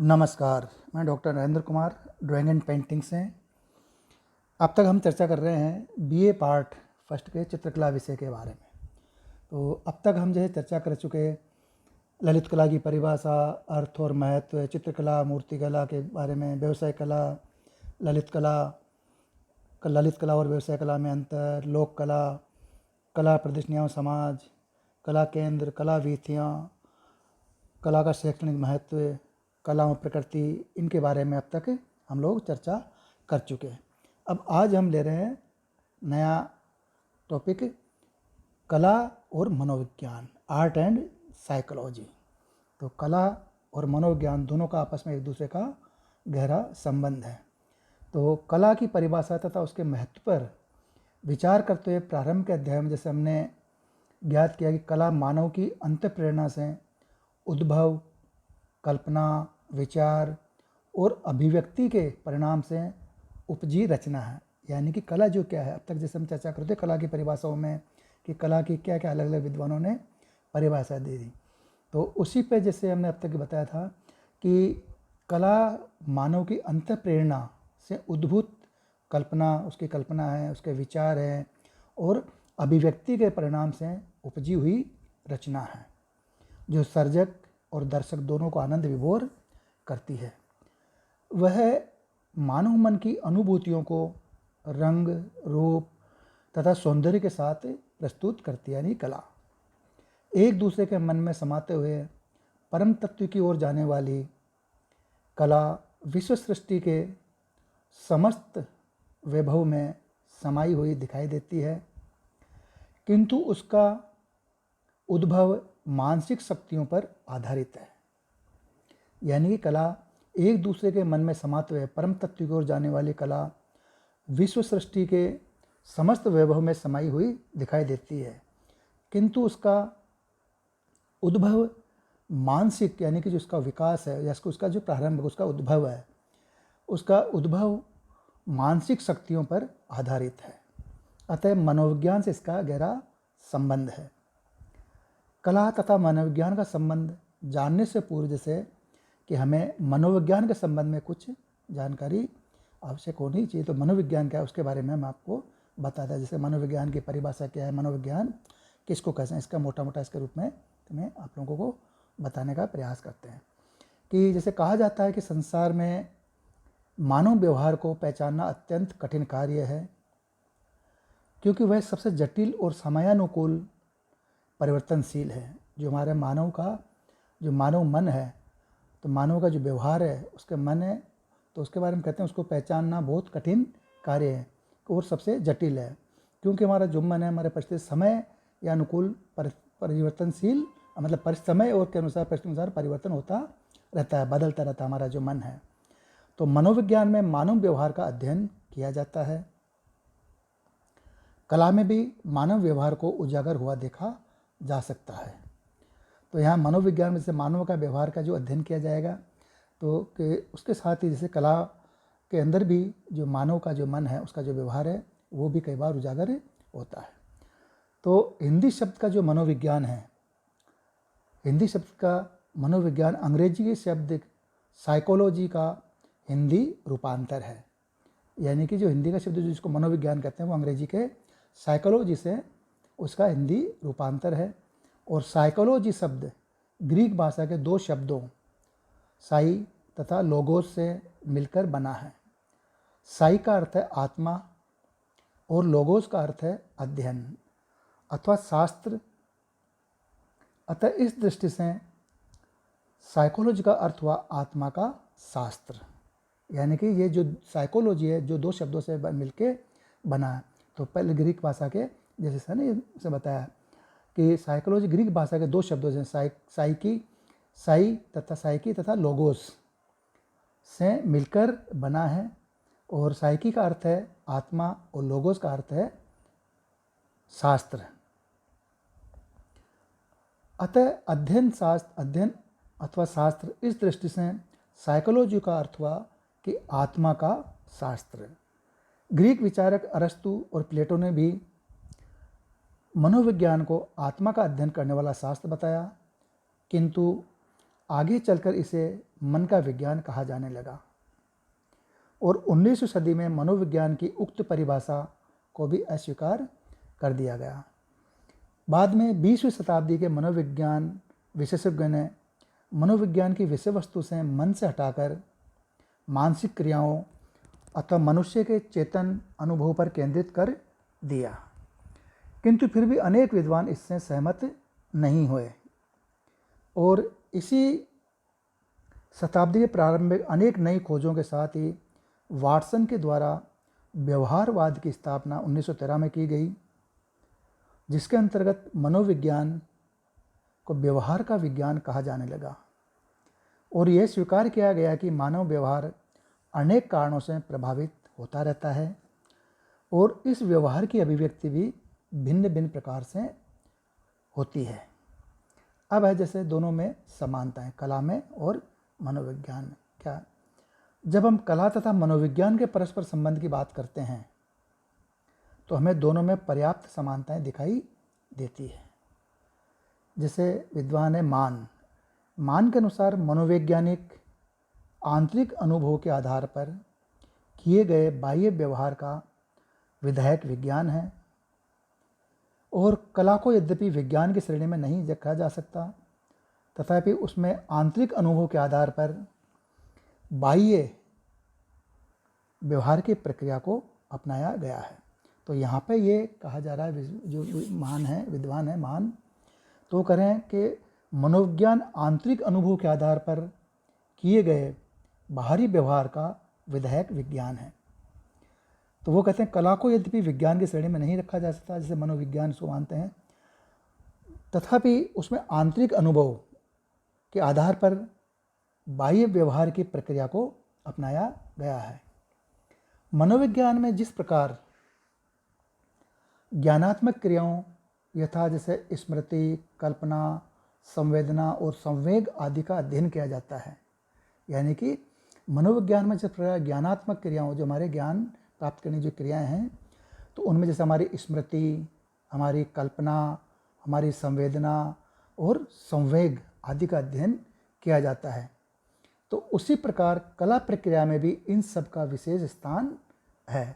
नमस्कार, मैं doctor Narendra Kumar drawing and painting से। अब तक हम चर्चा कर रहे हैं बीए पार्ट फर्स्ट के चित्रकला विषय के बारे में। तो अब तक हम जो है चर्चा कर चुके ललित कला की परिभाषा, अर्थ और महत्व, चित्रकला, मूर्तिकला के बारे में, व्यवसाय कला, ललित कला, ललित कला और व्यवसाय कला में अंतर, लोक कला, कला प्रदर्शनियाँ समाज, कला केंद्र, कला वीथियाँ, कला का शैक्षणिक महत्व, कला और प्रकृति, इनके बारे में अब तक हम लोग चर्चा कर चुके हैं। अब आज हम ले रहे हैं नया टॉपिक, कला और मनोविज्ञान, आर्ट एंड साइकोलॉजी। तो कला और मनोविज्ञान दोनों का आपस में एक दूसरे का गहरा संबंध है। तो कला की परिभाषा तथा उसके महत्व पर विचार करते हुए प्रारंभ के अध्याय में जैसे हमने ज्ञात किया कि कला मानव की अंतःप्रेरणा से उद्भव, कल्पना, विचार और अभिव्यक्ति के परिणाम से उपजी रचना है। यानी कि कला जो क्या है, अब तक जैसे हम चर्चा करते कला की परिभाषाओं में कि कला की क्या क्या अलग अलग विद्वानों ने परिभाषा दे दी, तो उसी पे जैसे हमने अब तक बताया था कि कला मानव की अंतःप्रेरणा से उद्भूत कल्पना, उसकी कल्पना है, उसके विचार हैं और अभिव्यक्ति के परिणाम से उपजी हुई रचना है जो सर्जक और दर्शक दोनों को आनंद विभोर करती है। वह मानव मन की अनुभूतियों को रंग, रूप तथा सौंदर्य के साथ प्रस्तुत करती है। यानी कला एक दूसरे के मन में समाते हुए परम तत्व की ओर जाने वाली कला विश्व सृष्टि के समस्त वैभव में समाई हुई दिखाई देती है, किंतु उसका उद्भव मानसिक शक्तियों पर आधारित है। यानी कि कला एक दूसरे के मन में समाते हुए परम तत्व की ओर जाने वाली कला विश्व सृष्टि के समस्त वैभव में समाई हुई दिखाई देती है, किंतु उसका उद्भव मानसिक, यानी कि जो उसका विकास है या उसका जो प्रारंभ, उसका उद्भव है, उसका उद्भव मानसिक शक्तियों पर आधारित है। अतः मनोविज्ञान से इसका गहरा संबंध है। कला तथा मनोविज्ञान का संबंध जानने से पूर्व जैसे कि हमें मनोविज्ञान के संबंध में कुछ जानकारी आवश्यक होनी चाहिए। तो मनोविज्ञान क्या है उसके बारे में हम आपको बताता है। जैसे मनोविज्ञान की परिभाषा क्या है, मनोविज्ञान किसको कहते हैं, इसका मोटा मोटा इसके रूप में तुम्हें आप लोगों को बताने का प्रयास करते हैं। कि जैसे कहा जाता है कि संसार में मानव व्यवहार को पहचानना अत्यंत कठिन कार्य है, क्योंकि वह सबसे जटिल और समयानुकूल परिवर्तनशील है। जो हमारे मानव का जो मानव मन है, तो मानव का जो व्यवहार है, उसके मन है, तो उसके बारे में कहते हैं उसको पहचानना बहुत कठिन कार्य है और सबसे जटिल है, क्योंकि हमारा जो मन है हमारे परिस्थिति समय या अनुकूल परिवर्तनशील, मतलब समय और के अनुसार परिस्थिति अनुसार परिवर्तन होता रहता है, बदलता रहता है हमारा जो मन है। तो मनोविज्ञान में मानव व्यवहार का अध्ययन किया जाता है। कला में भी मानव व्यवहार को उजागर हुआ देखा जा सकता है। तो यहाँ मनोविज्ञान में जैसे मानव का व्यवहार का जो अध्ययन किया जाएगा, तो कि उसके साथ ही जैसे कला के अंदर भी जो मानव का जो मन है, उसका जो व्यवहार है, वो भी कई बार उजागर होता है। तो हिंदी शब्द का जो मनोविज्ञान है, हिंदी शब्द का मनोविज्ञान अंग्रेजी के शब्द साइकोलॉजी का हिंदी रूपांतर है। यानी कि जो हिंदी का शब्द जिसको मनोविज्ञान कहते हैं, वो अंग्रेजी के साइकोलॉजी से उसका हिंदी रूपांतर है। और साइकोलॉजी शब्द ग्रीक भाषा के दो शब्दों साई तथा लोगोस से मिलकर बना है। साई का अर्थ है आत्मा और लोगोस का अर्थ है अध्ययन अथवा शास्त्र। अतः इस दृष्टि से साइकोलॉजी का अर्थ हुआ आत्मा का शास्त्र। यानी कि ये जो साइकोलॉजी है, जो दो शब्दों से मिलके बना है। तो पहले ग्रीक भाषा के जैसे से बताया कि साइकोलॉजी ग्रीक भाषा के दो शब्दों से साइकी तथा लोगोस से मिलकर बना है। और साइकी का अर्थ है आत्मा और लोगोस का अर्थ है शास्त्र। अतः अध्ययन अथवा शास्त्र, इस दृष्टि से साइकोलॉजी का अर्थ हुआ कि आत्मा का शास्त्र। ग्रीक विचारक अरस्तु और प्लेटो ने भी मनोविज्ञान को आत्मा का अध्ययन करने वाला शास्त्र बताया, किंतु आगे चलकर इसे मन का विज्ञान कहा जाने लगा और 19वीं सदी में मनोविज्ञान की उक्त परिभाषा को भी अस्वीकार कर दिया गया। बाद में 20वीं शताब्दी के मनोविज्ञान विशेषज्ञों ने मनोविज्ञान की विषय वस्तु से मन से हटाकर मानसिक क्रियाओं अथवा मनुष्य के चेतन अनुभव पर केंद्रित कर दिया, किंतु फिर भी अनेक विद्वान इससे सहमत नहीं हुए और इसी शताब्दी के प्रारंभ में अनेक नई खोजों के साथ ही वाटसन के द्वारा व्यवहारवाद की स्थापना 1913 में की गई, जिसके अंतर्गत मनोविज्ञान को व्यवहार का विज्ञान कहा जाने लगा और यह स्वीकार किया गया कि मानव व्यवहार अनेक कारणों से प्रभावित होता रहता है और इस व्यवहार की अभिव्यक्ति भी भिन्न भिन्न प्रकार से होती है। अब है जैसे दोनों में समानताएं, कला में और मनोविज्ञान में। क्या जब हम कला तथा मनोविज्ञान के परस्पर संबंध की बात करते हैं तो हमें दोनों में पर्याप्त समानताएं दिखाई देती है। जैसे विद्वान है मान के अनुसार मनोवैज्ञानिक आंतरिक अनुभव के आधार पर किए गए बाह्य व्यवहार का विधायक विज्ञान है और कला को यद्यपि विज्ञान की श्रेणी में नहीं रखा जा सकता, तथापि उसमें आंतरिक अनुभव के आधार पर बाह्य व्यवहार की प्रक्रिया को अपनाया गया है। तो यहाँ पे ये कहा जा रहा है, जो विद्वान है मान, तो कह रहे हैं कि मनोविज्ञान आंतरिक अनुभव के आधार पर किए गए बाहरी व्यवहार का विधायक विज्ञान है। तो वो कहते हैं कला को यद्यपि विज्ञान की श्रेणी में नहीं रखा जा सकता, जैसे मनोविज्ञान इसको मानते हैं, तथापि उसमें आंतरिक अनुभव के आधार पर बाह्य व्यवहार की प्रक्रिया को अपनाया गया है। मनोविज्ञान में जिस प्रकार ज्ञानात्मक क्रियाओं यथा जैसे स्मृति, कल्पना, संवेदना और संवेग आदि का अध्ययन किया जाता है, यानी कि मनोविज्ञान में जिस प्रकार ज्ञानात्मक क्रियाओं, जो हमारे ज्ञान प्राप्त करने जो क्रियाएं हैं, तो उनमें जैसे हमारी स्मृति, हमारी कल्पना, हमारी संवेदना और संवेग आदि का अध्ययन किया जाता है, तो उसी प्रकार कला प्रक्रिया में भी इन सब का विशेष स्थान है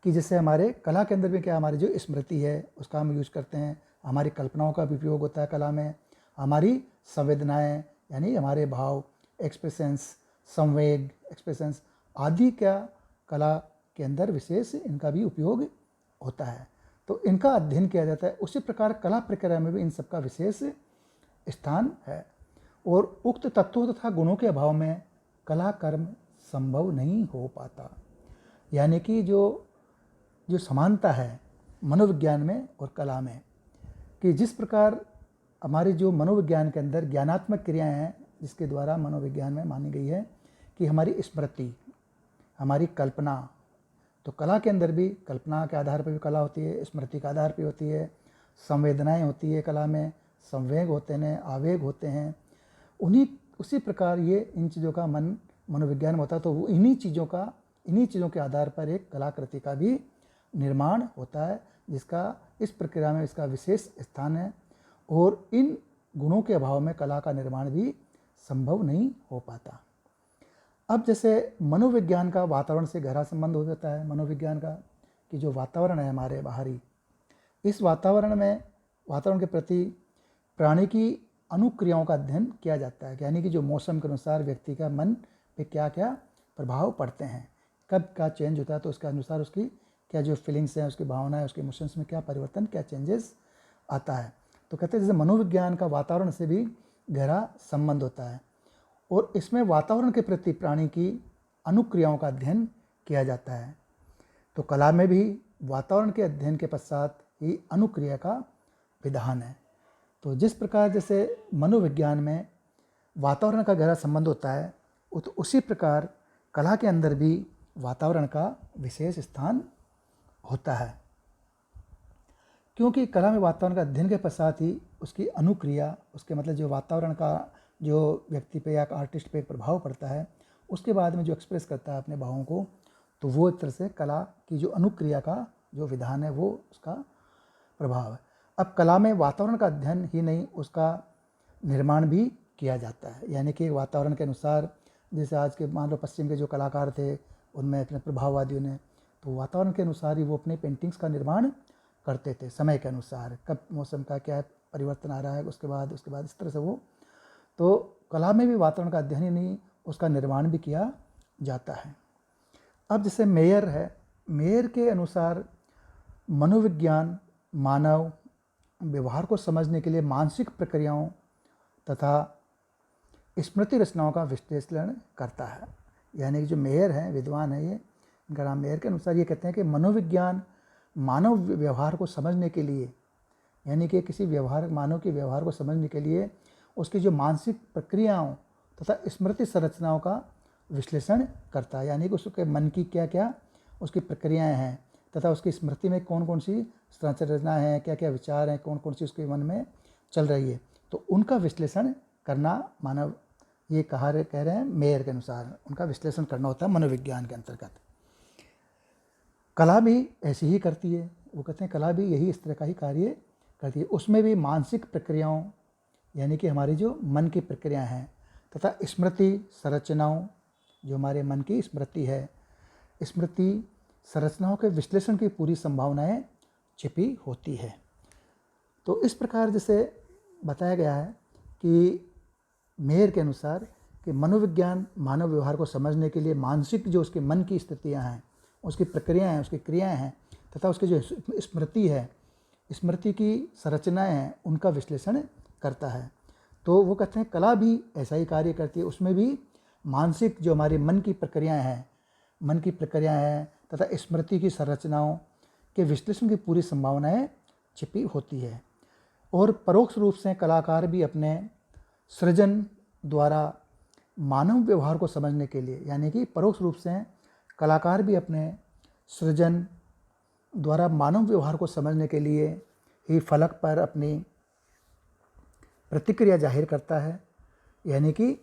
कि जैसे हमारे कला के अंदर भी क्या, हमारी जो स्मृति है उसका हम यूज करते हैं, हमारी कल्पनाओं का भी उपयोग होता है कला में, हमारी संवेदनाएं यानी हमारे भाव, एक्सप्रेशंस, संवेग, एक्सप्रेशंस आदि का कला के अंदर विशेष इनका भी उपयोग होता है, तो इनका अध्ययन किया जाता है। उसी प्रकार कला प्रक्रिया में भी इन सब का विशेष स्थान है और उक्त तत्वों तथा गुणों के अभाव में कला कर्म संभव नहीं हो पाता। यानी कि जो समानता है मनोविज्ञान में और कला में, कि जिस प्रकार हमारे जो मनोविज्ञान के अंदर ज्ञानात्मक क्रियाएं हैं, जिसके द्वारा मनोविज्ञान में मानी गई है कि हमारी स्मृति, हमारी कल्पना, तो कला के अंदर भी कल्पना के आधार पर भी कला होती है, स्मृति के आधार पर होती है, संवेदनाएं होती है कला में, संवेग होते हैं, आवेग होते हैं, उसी प्रकार ये इन चीज़ों का मनोविज्ञान में होता है। तो वो इन्हीं चीज़ों के आधार पर एक कलाकृति का भी निर्माण होता है, जिसका इस प्रक्रिया में इसका विशेष स्थान है और इन गुणों के अभाव में कला का निर्माण भी संभव नहीं हो पाता। अब जैसे मनोविज्ञान का वातावरण से गहरा संबंध हो जाता है, मनोविज्ञान का कि जो वातावरण है हमारे बाहरी, इस वातावरण के प्रति प्राणी की अनुक्रियाओं का अध्ययन किया जाता है, यानी कि जो मौसम के अनुसार व्यक्ति का मन पे क्या क्या प्रभाव पड़ते हैं, कब क्या चेंज होता है, तो उसके अनुसार उसकी क्या जो फीलिंग्स हैं, उसकी भावना है, उसके इमोशंस में क्या परिवर्तन, क्या चेंजेस आता है। तो कहते हैं जैसे मनोविज्ञान का वातावरण से भी गहरा संबंध होता है और इसमें वातावरण के प्रति प्राणी की अनुक्रियाओं का अध्ययन किया जाता है। तो कला में भी वातावरण के अध्ययन के पश्चात ही अनुक्रिया का विधान है। तो जिस प्रकार जैसे मनोविज्ञान में वातावरण का गहरा संबंध होता है, तो उसी प्रकार कला के अंदर भी वातावरण का विशेष स्थान होता है, क्योंकि कला में वातावरण का अध्ययन के पश्चात ही उसकी अनुक्रिया, उसके मतलब जो वातावरण का जो व्यक्ति पे या आर्टिस्ट पे प्रभाव पड़ता है, उसके बाद में जो एक्सप्रेस करता है अपने भावों को, तो वो एक तरह से कला की जो अनुक्रिया का जो विधान है वो उसका प्रभाव है। अब कला में वातावरण का अध्ययन ही नहीं, उसका निर्माण भी किया जाता है। यानी कि वातावरण के अनुसार, जैसे आज के मान लो पश्चिम के जो कलाकार थे उनमें अपने प्रभाववादियों ने, तो वातावरण के अनुसार ही वो अपने पेंटिंग्स का निर्माण करते थे, समय के अनुसार, कब मौसम का क्या परिवर्तन आ रहा है, उसके बाद इस तरह से वो, तो कला में भी वातावरण का अध्ययन ही नहीं, उसका निर्माण भी किया जाता है। अब जैसे मेयर है, मेयर के अनुसार मनोविज्ञान मानव व्यवहार को समझने के लिए मानसिक प्रक्रियाओं तथा स्मृति रचनाओं का विश्लेषण करता है। यानी कि जो मेयर हैं, विद्वान है, ये इनका नाम मेयर के अनुसार ये कहते हैं कि मनोविज्ञान मानव व्यवहार को समझने के लिए, यानी कि किसी मानव के व्यवहार को समझने के लिए उसकी जो मानसिक प्रक्रियाओं तथा स्मृति संरचनाओं का विश्लेषण करता है। यानी कि उसके मन की क्या क्या उसकी प्रक्रियाएं हैं तथा उसकी स्मृति में कौन कौन सी संरचना है, क्या क्या विचार हैं, कौन कौन सी उसके मन में चल रही है, तो उनका विश्लेषण करना मानव, ये कह रहे हैं मेयर के अनुसार उनका विश्लेषण करना होता है मनोविज्ञान के अंतर्गत। कला भी ऐसी ही करती है, वो कहते हैं कला भी यही इस तरह का ही कार्य करती है। उसमें भी मानसिक प्रक्रियाओं, यानी कि हमारी जो मन की प्रक्रियाएं हैं तथा स्मृति संरचनाओं, जो हमारे मन की स्मृति है, स्मृति संरचनाओं के विश्लेषण की पूरी संभावनाएं छिपी होती है। तो इस प्रकार जैसे बताया गया है कि मेयर के अनुसार कि मनोविज्ञान मानव व्यवहार को समझने के लिए मानसिक जो उसके मन की स्थितियां हैं, उसकी प्रक्रियाएं हैं, उसकी क्रियाएं हैं तथा उसकी जो स्मृति है, स्मृति की संरचनाएं हैं, उनका विश्लेषण करता है। तो वो कहते हैं कला भी ऐसा ही कार्य करती है। उसमें भी मानसिक जो हमारे मन की प्रक्रियाएं हैं तथा स्मृति की संरचनाओं के विश्लेषण की पूरी संभावनाएं छिपी होती है। और परोक्ष रूप से कलाकार भी अपने सृजन द्वारा मानव व्यवहार को समझने के लिए, यानी कि परोक्ष रूप से कलाकार भी अपने सृजन द्वारा मानव व्यवहार को समझने के लिए ही फलक पर अपनी प्रतिक्रिया जाहिर करता है। यानी कि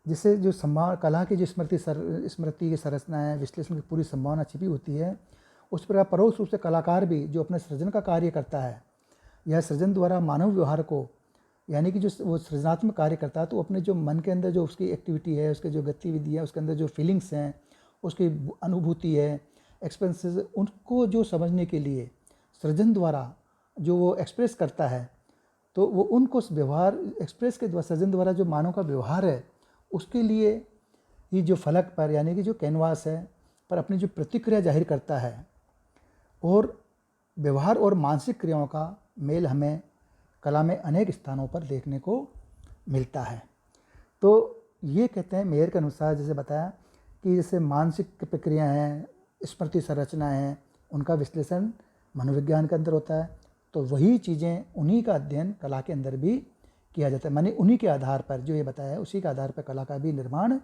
जिससे जो कला की जो स्मृति की संरचना है, विश्लेषण की पूरी संभावना छिपी होती है, उस प्रकार परोक्ष रूप से कलाकार भी जो अपने सृजन का कार्य करता है, यह सृजन द्वारा मानव व्यवहार को, यानी कि जो वो सृजनात्मक कार्य करता है, तो अपने जो मन के अंदर जो उसकी एक्टिविटी है, उसके जो गतिविधि है, उसके अंदर जो फीलिंग्स हैं, उसकी अनुभूति है, एक्सपीरियंसेस, उनको जो समझने के लिए सृजन द्वारा जो वो एक्सप्रेस करता है, तो वो उनको व्यवहार एक्सप्रेस के द्वारा, सृजन द्वारा जो मानव का व्यवहार है, उसके लिए ही जो फलक पर, यानी कि जो कैनवास है, पर अपनी जो प्रतिक्रिया जाहिर करता है। और व्यवहार और मानसिक क्रियाओं का मेल हमें कला में अनेक स्थानों पर देखने को मिलता है। तो ये कहते हैं मेयर के अनुसार, जैसे बताया कि जैसे मानसिक प्रक्रियाएं हैं, स्मृति संरचनाएं हैं, उनका विश्लेषण मनोविज्ञान के अंदर होता है। तो वही चीज़ें, उन्हीं का अध्ययन कला के अंदर भी किया जाता है। माने उन्हीं के आधार पर, जो ये बताया है उसी के आधार पर कला का भी निर्माण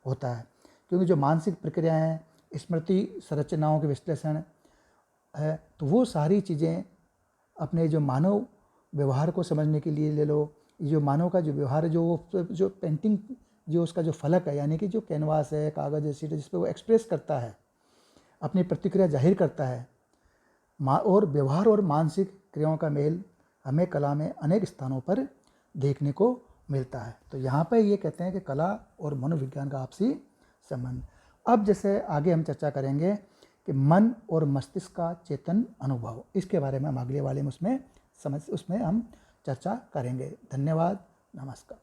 होता है। क्योंकि जो मानसिक प्रक्रियाएं हैं, स्मृति संरचनाओं के विश्लेषण है, तो वो सारी चीज़ें अपने जो मानव व्यवहार को समझने के लिए ले लो, जो मानव का जो व्यवहार है, जो पेंटिंग, जो उसका जो फलक है, यानी कि जो कैनवास है, कागज़ है, शीट है, जिस पर वो एक्सप्रेस करता है, अपनी प्रतिक्रिया जाहिर करता है, और व्यवहार और मानसिक क्रियाओं का मेल हमें कला में अनेक स्थानों पर देखने को मिलता है। तो यहाँ पर ये कहते हैं कि कला और मनोविज्ञान का आपसी संबंध। अब जैसे आगे हम चर्चा करेंगे कि मन और मस्तिष्क का चेतन अनुभव, इसके बारे में हम अगले वाले में उसमें हम चर्चा करेंगे। धन्यवाद, नमस्कार।